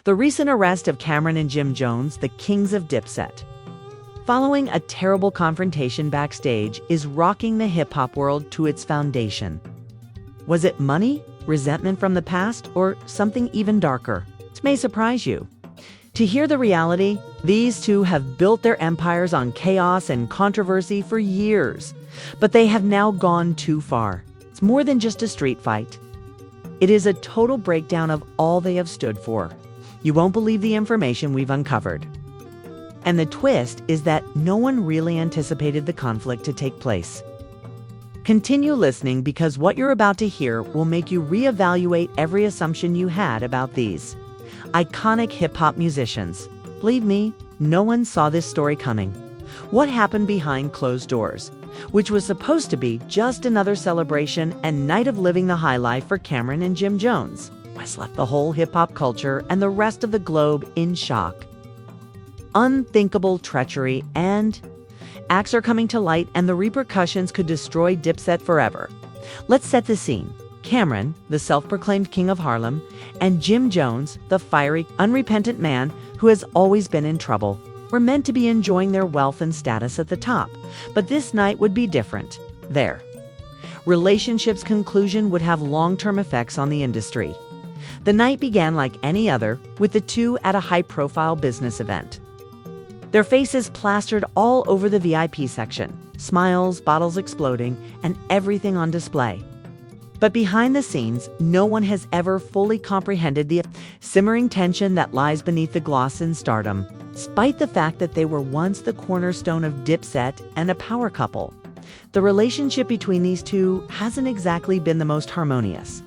The recent arrest of Camron and Jim Jones, the kings of Dipset, following a terrible confrontation backstage, is rocking the hip-hop world to its foundation. Was it money, resentment from the past, or something even darker? It may surprise you. To hear the reality, these two have built their empires on chaos and controversy for years, but they have now gone too far. It's more than just a street fight. It is a total breakdown of all they have stood for. You won't believe the information we've uncovered. And the twist is that no one really anticipated the conflict to take place. Continue listening because what you're about to hear will make you reevaluate every assumption you had about these iconic hip-hop musicians. Believe me, no one saw this story coming. What happened behind closed doors, which was supposed to be just another celebration and night of living the high life for Camron and Jim Jones, has left the whole hip-hop culture and the rest of the globe in shock. Unthinkable treachery and acts are coming to light, and the repercussions could destroy Dipset forever. Let's set the scene. Camron, the self-proclaimed king of Harlem, and Jim Jones, the fiery, unrepentant man who has always been in trouble, were meant to be enjoying their wealth and status at the top. But this night would be different. Their relationship's conclusion would have long-term effects on the industry. The night began like any other, with the two at a high-profile business event. Their faces plastered all over the VIP section, smiles, bottles exploding, and everything on display. But behind the scenes, no one has ever fully comprehended the simmering tension that lies beneath the gloss in stardom. Despite the fact that they were once the cornerstone of Dipset and a power couple, the relationship between these two hasn't exactly been the most harmonious.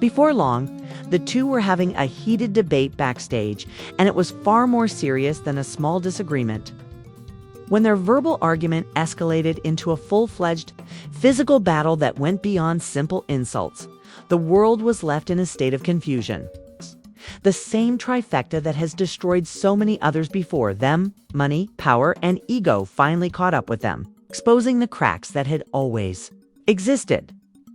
Before long, the two were having a heated debate backstage, and it was far more serious than a small disagreement. When their verbal argument escalated into a full-fledged physical battle that went beyond simple insults, the world was left in a state of confusion. The same trifecta that has destroyed so many others before them, money, power, and ego, finally caught up with them, exposing the cracks that had always existed.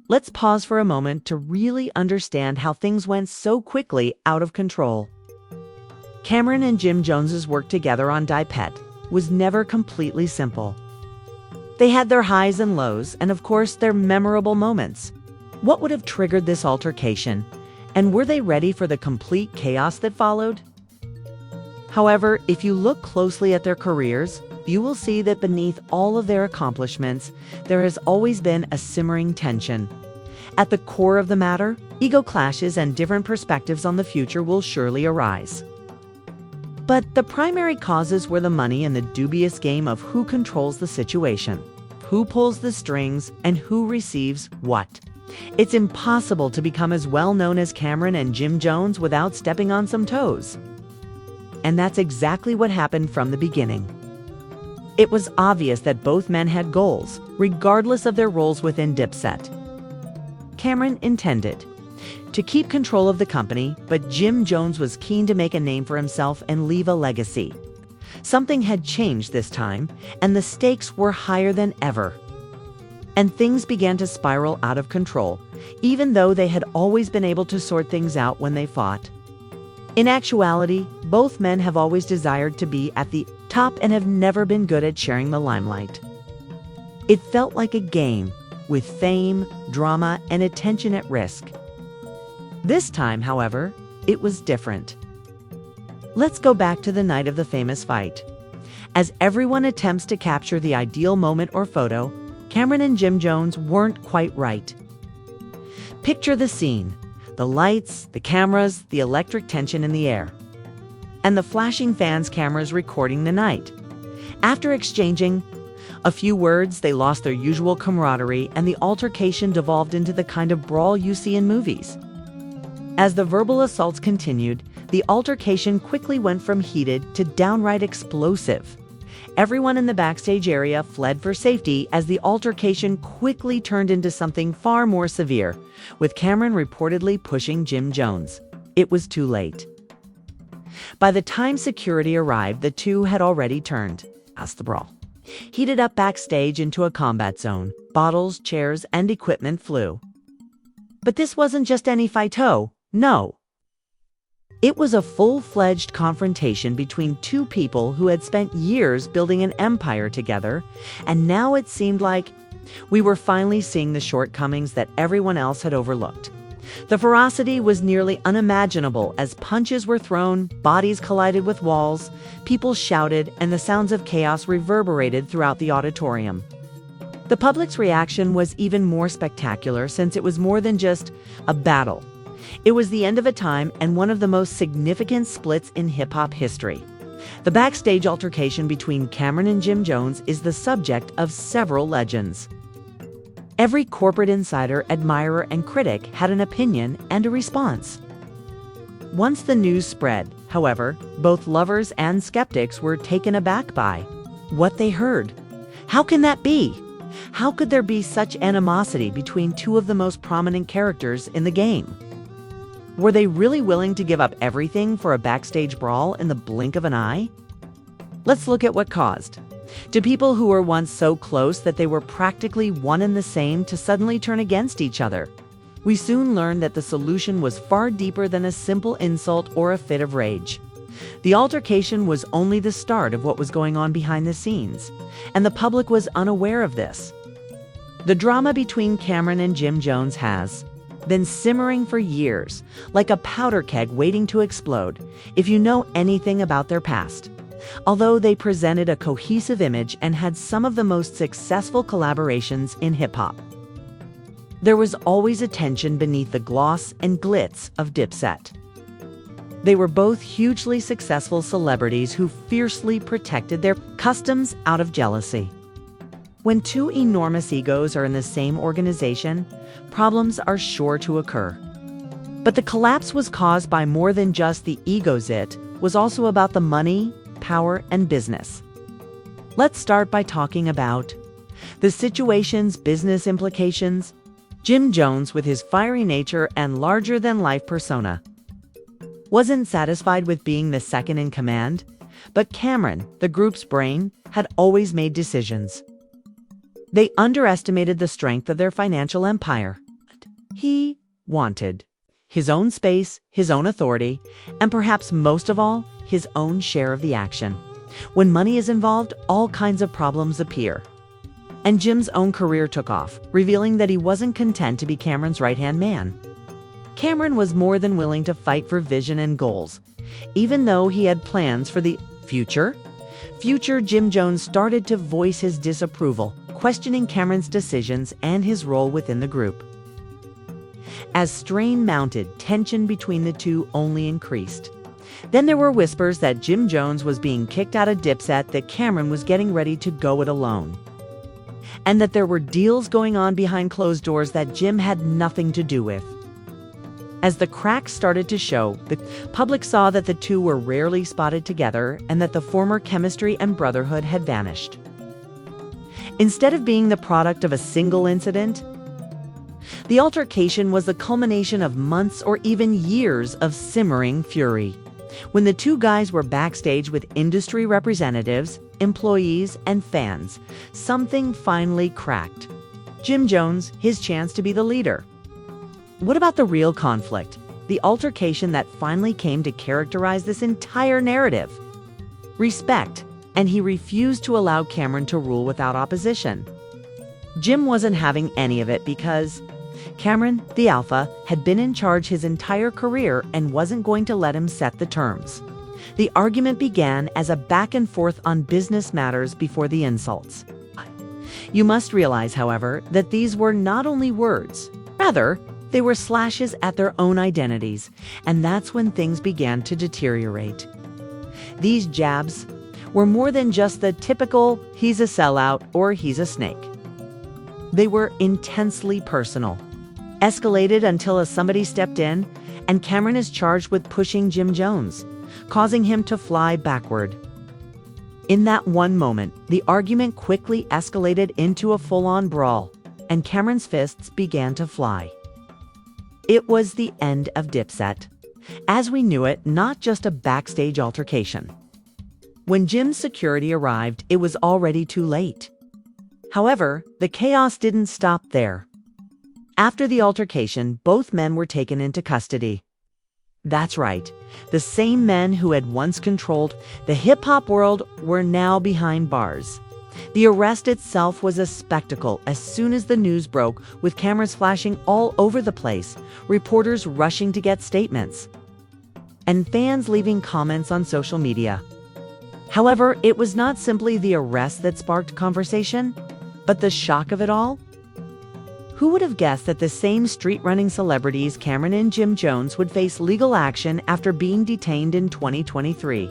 Let's pause for a moment to really understand how things went so quickly out of control. Camron and Jim Jones's work together on Dipset was never completely simple. They had their highs and lows, and of course, their memorable moments. What would have triggered this altercation? And were they ready for the complete chaos that followed? However, if you look closely at their careers, you will see that beneath all of their accomplishments, there has always been a simmering tension. At the core of the matter, ego clashes and different perspectives on the future will surely arise. But the primary causes were the money and the dubious game of who controls the situation, who pulls the strings, and who receives what. It's impossible to become as well known as Camron and Jim Jones without stepping on some toes. And that's exactly what happened from the beginning. It was obvious that both men had goals, regardless of their roles within Dipset. Camron intended to keep control of the company, but Jim Jones was keen to make a name for himself and leave a legacy. Something had changed this time, and the stakes were higher than ever. And things began to spiral out of control, even though they had always been able to sort things out when they fought. In actuality, both men have always desired to be at the top and have never been good at sharing the limelight. It felt like a game, with fame, drama, and attention at risk. This time, however, it was different. Let's go back to the night of the famous fight. As everyone attempts to capture the ideal moment or photo, Camron and Jim Jones weren't quite right. Picture the scene: the lights, the cameras, the electric tension in the air, and the flashing fans' cameras recording the night. After exchanging a few words, they lost their usual camaraderie, and the altercation devolved into the kind of brawl you see in movies. As the verbal assaults continued, the altercation quickly went from heated to downright explosive. Everyone in the backstage area fled for safety as the altercation quickly turned into something far more severe, with Camron reportedly pushing Jim Jones. It was too late. By the time security arrived, the two had already turned, as the brawl heated up backstage into a combat zone. Bottles, chairs, and equipment flew. But this wasn't just any fight-o, no. It was a full-fledged confrontation between two people who had spent years building an empire together, and now it seemed like we were finally seeing the shortcomings that everyone else had overlooked. The ferocity was nearly unimaginable as punches were thrown, bodies collided with walls, people shouted, and the sounds of chaos reverberated throughout the auditorium. The public's reaction was even more spectacular since it was more than just a battle. It was the end of a time and one of the most significant splits in hip-hop history. The backstage altercation between Camron and Jim Jones is the subject of several legends. Every corporate insider, admirer, and critic had an opinion and a response. Once the news spread, however, both lovers and skeptics were taken aback by what they heard. How can that be? How could there be such animosity between two of the most prominent characters in the game? Were they really willing to give up everything for a backstage brawl in the blink of an eye? Let's look at what caused. To people who were once so close that they were practically one and the same to suddenly turn against each other. We soon learned that the solution was far deeper than a simple insult or a fit of rage. The altercation was only the start of what was going on behind the scenes, and the public was unaware of this. The drama between Camron and Jim Jones has been simmering for years, like a powder keg waiting to explode, if you know anything about their past. Although they presented a cohesive image and had some of the most successful collaborations in hip-hop, there was always a tension beneath the gloss and glitz of Dipset. They were both hugely successful celebrities who fiercely protected their customs out of jealousy. When two enormous egos are in the same organization, problems are sure to occur. But the collapse was caused by more than just the egos. It was also about the money, power, and business. Let's start by talking about the situation's business implications. Jim Jones, with his fiery nature and larger-than-life persona, wasn't satisfied with being the second in command, but Camron, the group's brain, had always made decisions. They underestimated the strength of their financial empire. He wanted his own space, his own authority, and perhaps most of all, his own share of the action. When money is involved, all kinds of problems appear. And Jim's own career took off, revealing that he wasn't content to be Camron's right-hand man. Camron was more than willing to fight for vision and goals. Even though he had plans for the future, Jim Jones started to voice his disapproval, questioning Camron's decisions and his role within the group. As strain mounted, tension between the two only increased. Then there were whispers that Jim Jones was being kicked out of Dipset, that Camron was getting ready to go it alone, and that there were deals going on behind closed doors that Jim had nothing to do with. As the cracks started to show, the public saw that the two were rarely spotted together and that the former chemistry and brotherhood had vanished. Instead of being the product of a single incident, the altercation was the culmination of months or even years of simmering fury. When the two guys were backstage with industry representatives, employees, and fans, something finally cracked. Jim Jones, his chance to be the leader. What about the real conflict? The altercation that finally came to characterize this entire narrative? Respect, and he refused to allow Camron to rule without opposition. Jim wasn't having any of it because Camron, the alpha, had been in charge his entire career and wasn't going to let him set the terms. The argument began as a back and forth on business matters before the insults. You must realize, however, that these were not only words. Rather, they were slashes at their own identities, and that's when things began to deteriorate. These jabs were more than just the typical, he's a sellout or he's a snake. They were intensely personal, escalated until somebody stepped in, and Camron is charged with pushing Jim Jones, causing him to fly backward. In that one moment, the argument quickly escalated into a full-on brawl, and Camron's fists began to fly. It was the end of Dipset, as we knew it, not just a backstage altercation. When Jim's security arrived, it was already too late. However, the chaos didn't stop there. After the altercation, both men were taken into custody. That's right. The same men who had once controlled the hip-hop world were now behind bars. The arrest itself was a spectacle as soon as the news broke, with cameras flashing all over the place, reporters rushing to get statements, and fans leaving comments on social media. However, it was not simply the arrest that sparked conversation, but the shock of it all. Who would have guessed that the same street-running celebrities, Camron and Jim Jones, would face legal action after being detained in 2023?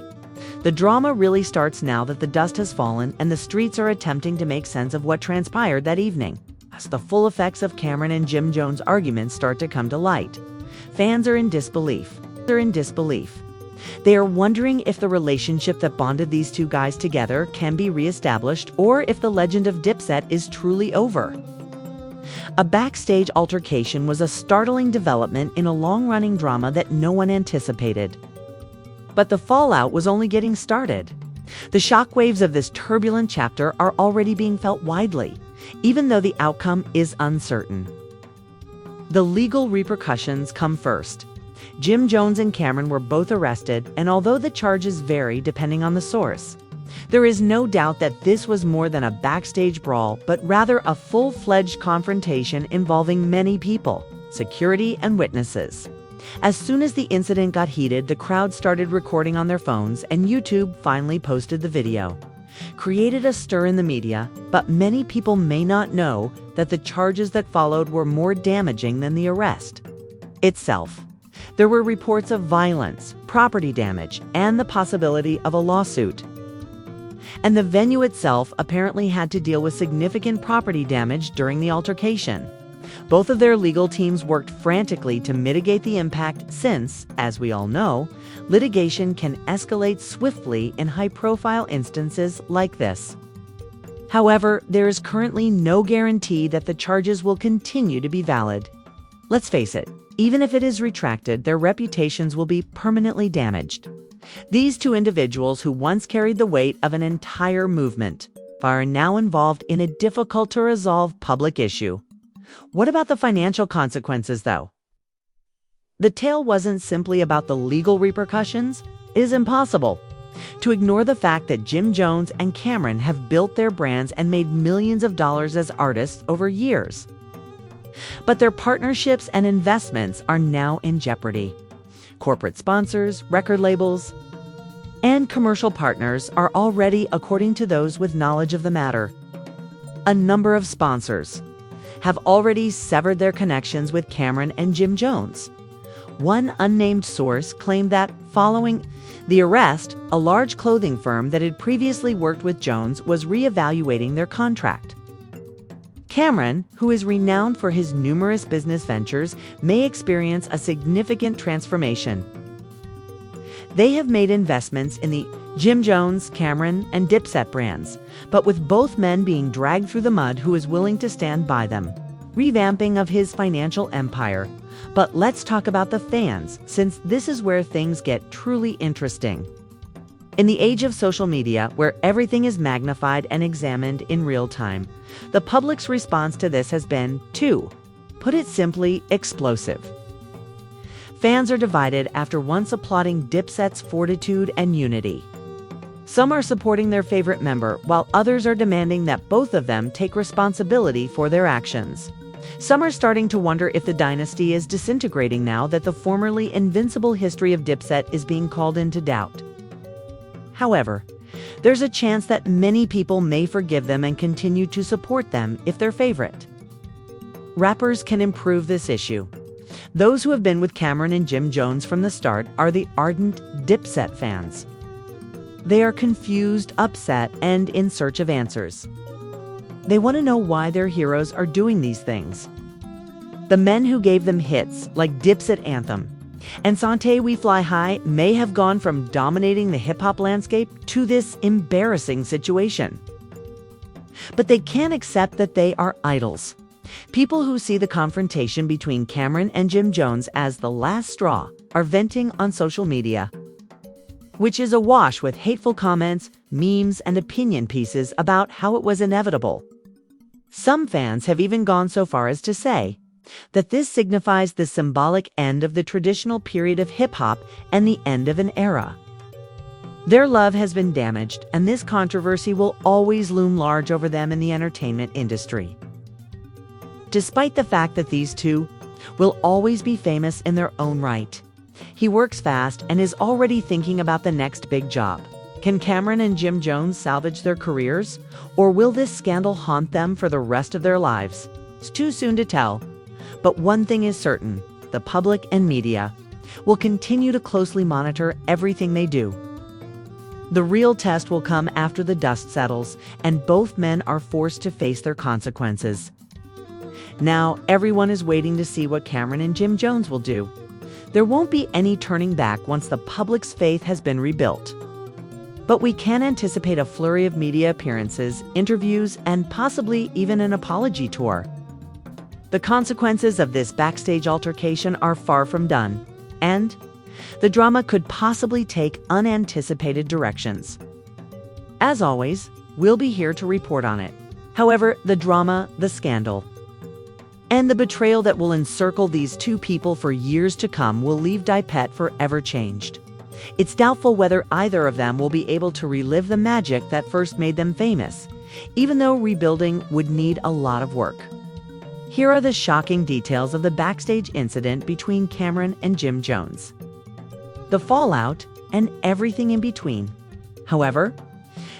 The drama really starts now that the dust has fallen and the streets are attempting to make sense of what transpired that evening, as the full effects of Camron and Jim Jones' arguments start to come to light. Fans are in disbelief. They are wondering if the relationship that bonded these two guys together can be reestablished, or if the legend of Dipset is truly over. A backstage altercation was a startling development in a long-running drama that no one anticipated. But the fallout was only getting started. The shockwaves of this turbulent chapter are already being felt widely, even though the outcome is uncertain. The legal repercussions come first. Jim Jones and Camron were both arrested, and although the charges vary depending on the source, there is no doubt that this was more than a backstage brawl, but rather a full-fledged confrontation involving many people, security, and witnesses. As soon as the incident got heated, the crowd started recording on their phones, and YouTube finally posted the video. Created a stir in the media, but many people may not know that the charges that followed were more damaging than the arrest itself. There were reports of violence, property damage, and the possibility of a lawsuit. And the venue itself apparently had to deal with significant property damage during the altercation. Both of their legal teams worked frantically to mitigate the impact since, as we all know, litigation can escalate swiftly in high-profile instances like this. However, there is currently no guarantee that the charges will continue to be valid. Let's face it, even if it is retracted, their reputations will be permanently damaged. These two individuals who once carried the weight of an entire movement are now involved in a difficult-to-resolve public issue. What about the financial consequences, though? The tale wasn't simply about the legal repercussions. It is impossible to ignore the fact that Jim Jones and Camron have built their brands and made millions of dollars as artists over years. But their partnerships and investments are now in jeopardy. Corporate sponsors, record labels, and commercial partners are already, according to those with knowledge of the matter. A number of sponsors have already severed their connections with Camron and Jim Jones. One unnamed source claimed that following the arrest, a large clothing firm that had previously worked with Jones was reevaluating their contract. Camron, who is renowned for his numerous business ventures, may experience a significant transformation. They have made investments in the Jim Jones, Camron, and Dipset brands, but with both men being dragged through the mud, who is willing to stand by them. Revamping of his financial empire. But let's talk about the fans, since this is where things get truly interesting. In the age of social media, where everything is magnified and examined in real time, the public's response to this has been, to put it simply, explosive. Fans are divided after once applauding Dipset's fortitude and unity. Some are supporting their favorite member, while others are demanding that both of them take responsibility for their actions. Some are starting to wonder if the dynasty is disintegrating now that the formerly invincible history of Dipset is being called into doubt. However, there's a chance that many people may forgive them and continue to support them if they're favorite. Rappers can improve this issue. Those who have been with Camron and Jim Jones from the start are the ardent Dipset fans. They are confused, upset, and in search of answers. They want to know why their heroes are doing these things. The men who gave them hits like Dipset Anthem and Santé We Fly High may have gone from dominating the hip-hop landscape to this embarrassing situation. But they can't accept that they are idols. People who see the confrontation between Camron and Jim Jones as the last straw are venting on social media, which is awash with hateful comments, memes, and opinion pieces about how it was inevitable. Some fans have even gone so far as to say that this signifies the symbolic end of the traditional period of hip-hop and the end of an era. Their love has been damaged, and this controversy will always loom large over them in the entertainment industry. Despite the fact that these two will always be famous in their own right, he works fast and is already thinking about the next big job. Can Camron and Jim Jones salvage their careers, or will this scandal haunt them for the rest of their lives? It's too soon to tell, but one thing is certain: the public and media will continue to closely monitor everything they do. The real test will come after the dust settles and both men are forced to face their consequences. Now, everyone is waiting to see what Camron and Jim Jones will do. There won't be any turning back once the public's faith has been rebuilt. But we can anticipate a flurry of media appearances, interviews, and possibly even an apology tour. The consequences of this backstage altercation are far from done, and the drama could possibly take unanticipated directions. As always, we'll be here to report on it. However, the drama, the scandal, and the betrayal that will encircle these two people for years to come will leave Dipset forever changed. It's doubtful whether either of them will be able to relive the magic that first made them famous, even though rebuilding would need a lot of work. Here are the shocking details of the backstage incident between Camron and Jim Jones, the fallout, and everything in between. However,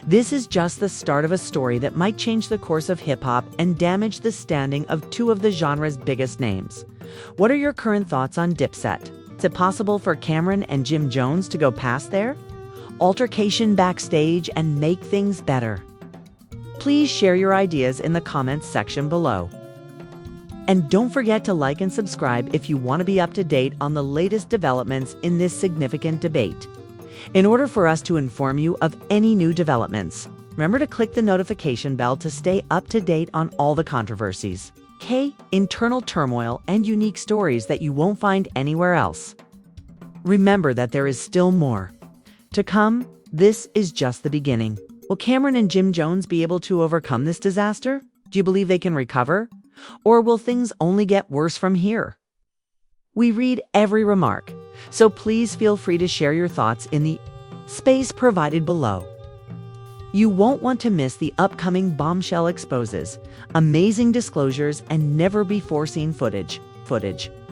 this is just the start of a story that might change the course of hip-hop and damage the standing of two of the genre's biggest names. What are your current thoughts on Dipset? Is it possible for Camron and Jim Jones to go past their altercation backstage and make things better? Please share your ideas in the comments section below. And don't forget to like and subscribe if you want to be up to date on the latest developments in this significant debate. In order for us to inform you of any new developments, remember to click the notification bell to stay up to date on all the controversies, internal turmoil, and unique stories that you won't find anywhere else. Remember that there is still more to come. This is just the beginning. Will Camron and Jim Jones be able to overcome this disaster? Do you believe they can recover? Or will things only get worse from here? We read every remark, so please feel free to share your thoughts in the space provided below. You won't want to miss the upcoming bombshell exposes, amazing disclosures, and never-before-seen footage.